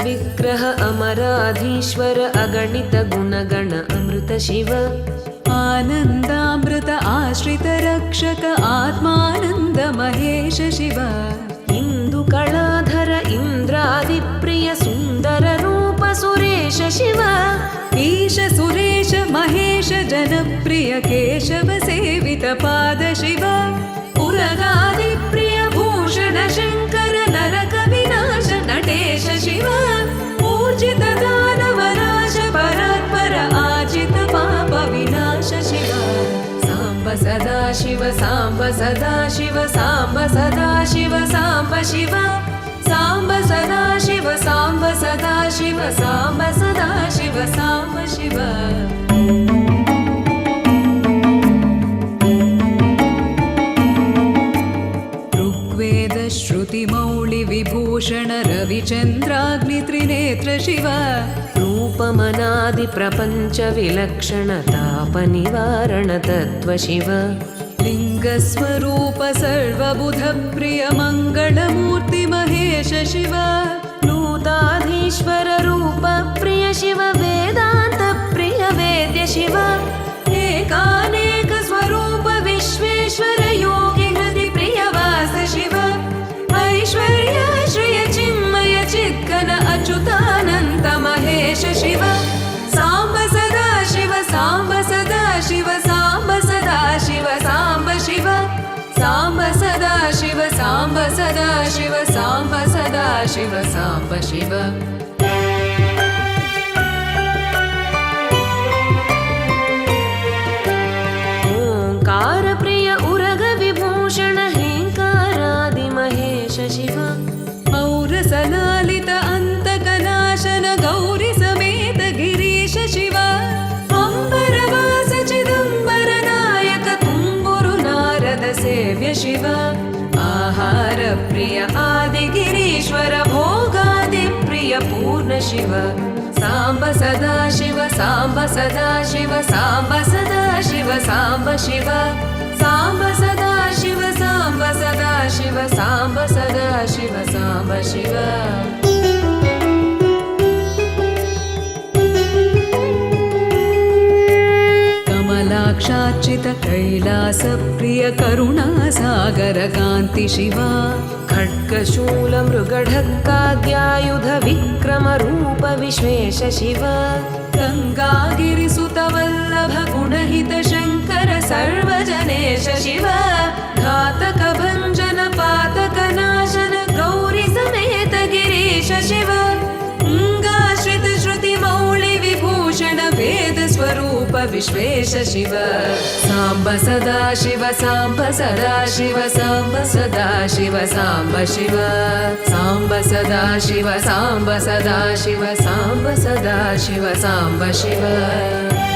विग्रह अमराधीश्वर अगणित गुणगण अमृत शिव आनन्दामृत आश्रित रक्षक आत्मानन्द महेश शिव इन्दुकलाधर इन्द्रादिप्रिय सुन्दर रूप सुरेश शिव ईश सुरेश महेश जनप्रिय केशव सेवित पाद शिव उरगादिप्रिय भूषण शङ्कर नरक विनाश नटेश शिव पूजित दानवनाश परात्पर आजित पाप विनाश शिव साम्ब सदा शिव साम्ब सदा शिव साम्ब सदा शिव साम्ब शिव साम्ब सदा शिव साम्ब सदा शिव साम्ब सदा शिव साम्ब शिव ऋग्वेद श्रुति मौळि विभूषण रविचन्द्राग्नि त्रिनेत्र शिव रूपमनादि प्रपञ्च विलक्षण ताप निवारण तत्त्व शिव लिङ्गस्वरूप सर्वबुध प्रिय मङ्गलमूर्ति महेश शिव नूताधीश्वर रूप प्रिय शिव वेदान्त प्रिय वेद्य शिव एकानेक स्वरूप विश्वेश्वर योगि हृदि प्रिय वास शिव ऐश्वर्य श्रिय चिन्मय चिद्घन अच्युतानन्त महेश शिव साम्ब सदा शिव साम्ब सदा शिव साम्ब सदा शिव साम्ब शिव साम्ब सदा शिव साम्ब सदा शिव साम्ब सदा शिव साम्ब शिव ओंकार प्रिय उरग विभूषण हेंकारादि महेश शिव औरसलालित अन्तकनाशन गौरि समेत गिरीश शिव अम्बरवास चिदम्बर नायक तुम्बुरु नारद सेव्य शिव आहार प्रिय आदिगिरीश्वर भोगादि प्रिय पूर्ण शिव साम्ब सदा शिव साम्ब सदा शिव साम्ब सदा शिव साम्ब शिव साम्ब सदा शिव साम्ब सदा शिव साम्ब सदा शिव साम्ब शिव कमलाक्षाच्युत कैलास प्रिय करुणासागर कान्ति शिव खड्गशूल मृगढक्काद्यायुध विक्रम रूप विश्वेश शिव गङ्गागिरिसुत वल्लभ गुणहित शङ्कर सर्वजनेश शिव घातक भञ्जन पातक नाशन गौरि समेत गिरीश शिव अङ्गाश्रित श्रुति मौळि विभूषण वेद स्वरूप विश्वेश शिव साम्ब सदा शिव साम्ब सदा शिव साम्ब सदा शिव साम्ब शिव साम्ब सदा शिव साम्ब सदा शिव साम्ब सदा शिव साम्ब शिव